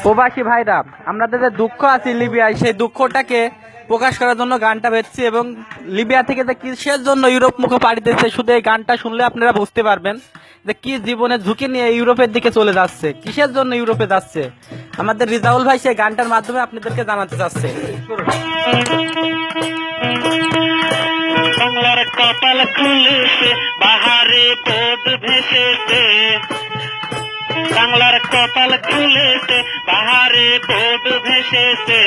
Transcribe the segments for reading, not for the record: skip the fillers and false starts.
প্রবাসী ভাইরা, আমাদের যে দুঃখ আছে লিবিয়ায়, সেই দুঃখটাকে প্রকাশ করার জন্য গানটা বেরছি। এবং লিবিয়া থেকে যে কিসের জন্য ইউরোপ মুখে পাড়ি দিচ্ছে, শুধু এই গানটা শুনলে আপনারা বুঝতে পারবেন যে কি জীবনের ঝুঁকি নিয়ে ইউরোপের দিকে চলে যাচ্ছে, কিসের জন্য ইউরোপে যাচ্ছে। আমাদের রিজাউল ভাই সেই গানটার মাধ্যমে আপনাদেরকে জানাতে চাচ্ছে। বাংলার কপাল খুলেছে, বাহারে বোট ভেসেছে। বাংলার কপাল খুলেছে, বাহারে বোট ভেসেছে।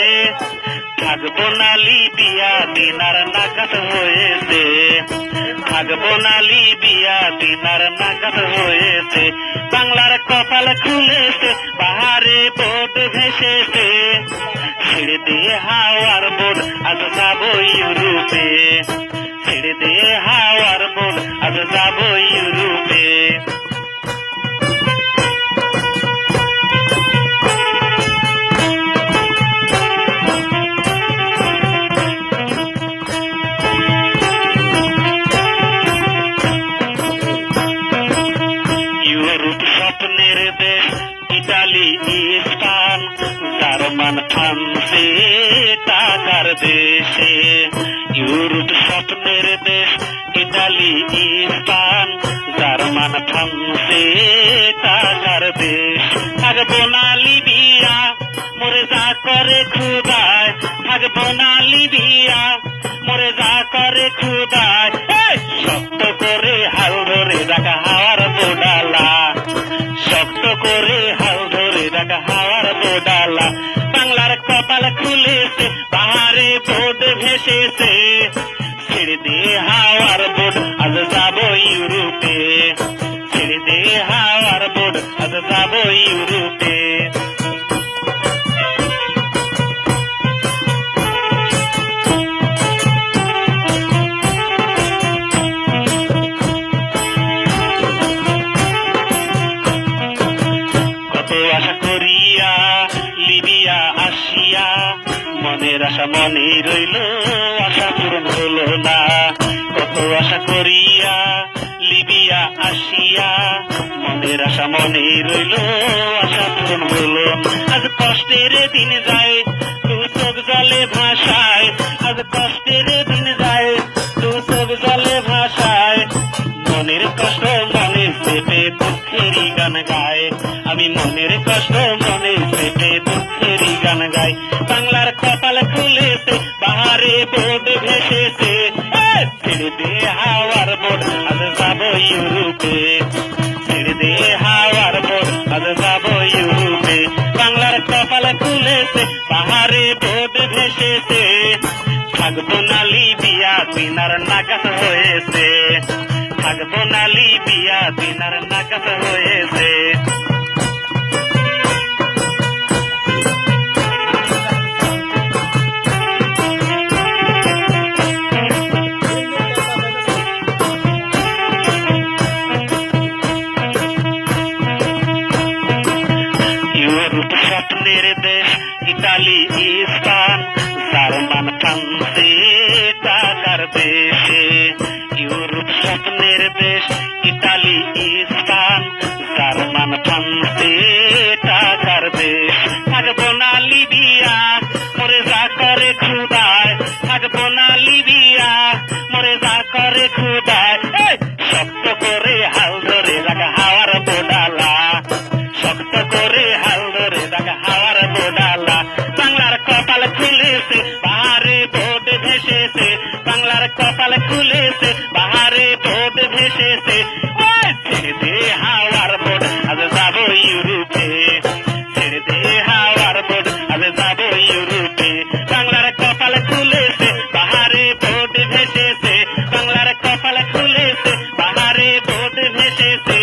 থাকবো না লিবিয়া, দিনার নাগাদ হয়েছে। থাকবো না লিবিয়া, দিনার নাগাদ হয়েছে। বাংলার কপাল খুলেছে, বাহারে বোট ভেসেছে। ছেড়ে দিয়ে হাওয়ার বোট, আজ যাবো ইউরোপে। ছেড়ে দিয়ে হাওয়ার বোট, আজ যাবো ইউরোপে। ইউরোপ স্বপ্নের দেশ, ইটালি স্পেন জার্মান ফ্রান্সে টাকার দেশে। ইউরোপ স্বপ্নের দেশ, ইটালি স্পেন জার্মান ফ্রান্সে টাকার দেশ। থাকবো না লিবিয়া, মরে যা করে খুদায়। থাকবো না লিবিয়া, মরে যা করে খুদায়। শক্ত করে হাল ধরে রাখা হাওয়ার বোডালা। শক্ত করে হাল ধরে রাখা হাওয়ার বোডালা। বাংলার কপাল খুলেছে, বাহারে বোট ভেসেছে। ছেড়ে দিয়ে হাওয়ার বোট, আজ যাবো ইউরোপে। ছেড়ে দিয়ে হাওয়ার বোট, আজ যাবো ইউরোপে। কত আশা করিয়া লিবিয়া আসিয়া, মনের আশা মনে রইল, আশা পূরণ হলো না। কত আশা করিয়া লিবিয়া আসিয়া, মনের আশা মনে রইল, আশা পূরণ হলো। আজ কষ্টের দিন যায়, দু চোখ জলে ভাসায়। আজ কষ্টের দিন যায়, দু চোখ জলে ভাসায়। মনের কষ্ট মনে চেপে দুঃখেরই গান গায়। আমি মনের কষ্ট মনে চেপে দুঃখেরই গান গাই। বাংলার কপাল খুলেছে, বাহারে বোট ভেসেছে। ছেড়ে দিয়ে হাওয়ার বোট, আজ যাবো ইউরোপে। ছেড়ে দিয়ে হাওয়ার বোট, আজ যাবো ইউরোপে। বাংলার কপাল খুলেছে, বাহারে বোট ভেসেছে। থাকবো না লিবিয়া, দিনার নাগাদ হয়েছে। থাকবো না লিবিয়া, দিনার নাগাদ হয়েছে। ইউরোপ স্বপ্নের দেশ, ইটালি স্পেন জার্মান ফ্রান্সে টাকার দেশে। ইউরোপ স্বপ্নের দেশ, ইটালি স্পেন জার্মান ফ্রান্সে টাকার দেশ। থাকবো না লিবিয়া, মরে যা করে খুদায়। থাকবো না লিবিয়া, মরে যা করে খুদায়। শক্ত করে হাল ধরে রাখা হাওয়ার বোডালা। শক্ত করে হাল ধরে রাখা হাওয়ার বোডালা। বাংলার কপাল খুলেছে, বাহারে বোট ভেসেছে। বাংলার কপাল খুলেছে, বাহারে বোট ভেসেছে। ছেড়ে দিয়ে হাওয়ার বোট, আজ যাবো ইউরোপে। ছেড়ে দিয়ে হাওয়ার বোট, আজ যাবো ইউরোপে। বাংলার কপাল খুলেছে, বাহারে বোট ভেসেছে। বাংলার কপাল খুলেছে, বাহারে বোট ভেসেছে।